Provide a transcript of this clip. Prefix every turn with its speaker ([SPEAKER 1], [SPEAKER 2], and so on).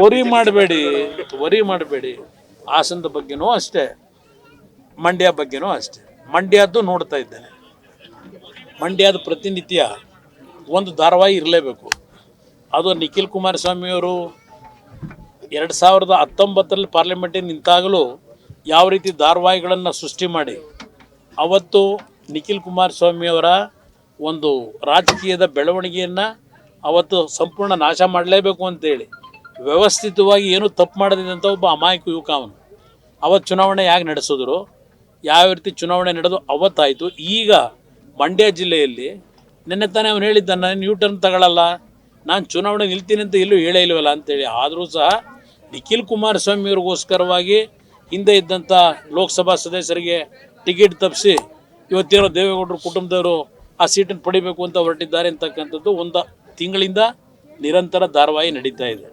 [SPEAKER 1] Worry ಮಾಡಬೇಡಿ. ಹಾಸನದ ಬಗ್ಗೆನೂ ಅಷ್ಟೇ, ಮಂಡ್ಯ ಬಗ್ಗೆನೂ ಅಷ್ಟೇ. ಮಂಡ್ಯದ್ದು ನೋಡ್ತಾ ಇದ್ದೇನೆ. ಮಂಡ್ಯದ ಪ್ರತಿನಿತ್ಯ ಒಂದು ಧಾರಾವಾಹಿ ಇರಲೇಬೇಕು. ಅದು ನಿಖಿಲ್ ಕುಮಾರಸ್ವಾಮಿಯವರು 2019 ಪಾರ್ಲಿಮೆಂಟಿಗೆ ನಿಂತಾಗಲೂ ಯಾವ ರೀತಿ ಧಾರಾವಾಹಿಗಳನ್ನು ಸೃಷ್ಟಿ ಮಾಡಿ ಅವತ್ತು ನಿಖಿಲ್ ಕುಮಾರಸ್ವಾಮಿಯವರ ಒಂದು ರಾಜಕೀಯದ ಬೆಳವಣಿಗೆಯನ್ನು ಅವತ್ತು ಸಂಪೂರ್ಣ ನಾಶ ಮಾಡಲೇಬೇಕು ಅಂತೇಳಿ ವ್ಯವಸ್ಥಿತವಾಗಿ ಏನು ತಪ್ಪು ಮಾಡದಿದ್ದಂಥ ಒಬ್ಬ ಅಮಾಯಕ ಯುವಕ ಅವನು. ಅವತ್ತು ಚುನಾವಣೆ ಹೇಗೆ ನಡೆಸಿದ್ರು, ಯಾವ ರೀತಿ ಚುನಾವಣೆ ನಡೆದು ಅವತ್ತಾಯಿತು. ಈಗ ಮಂಡ್ಯ ಜಿಲ್ಲೆಯಲ್ಲಿ ನಿನ್ನೆ ತಾನೇ ಅವನು ಹೇಳಿದ್ದ, ನಾನು ನ್ಯೂ ಟರ್ನ್ ತಗೊಳ್ಳಲ್ಲ, ನಾನು ಚುನಾವಣೆ ನಿಲ್ತೀನಿ ಅಂತ ಎಲ್ಲೂ ಹೇಳೇ ಇಲ್ವಲ್ಲ ಅಂತೇಳಿ. ಆದರೂ ಸಹ ನಿಖಿಲ್ ಕುಮಾರಸ್ವಾಮಿಯವ್ರಿಗೋಸ್ಕರವಾಗಿ ಹಿಂದೆ ಇದ್ದಂಥ ಲೋಕಸಭಾ ಸದಸ್ಯರಿಗೆ ಟಿಕೆಟ್ ತಪ್ಪಿಸಿ ಇವತ್ತೇನೋ ದೇವೇಗೌಡರ ಕುಟುಂಬದವರು ಆ ಸೀಟನ್ನು ಪಡಿಬೇಕು ಅಂತ ಹೊರಟಿದ್ದಾರೆ ಅಂತಕ್ಕಂಥದ್ದು ಒಂದು ತಿಂಗಳಿಂದ ನಿರಂತರ ಧಾರಾವಾಹಿ ನಡೀತಾ ಇದೆ.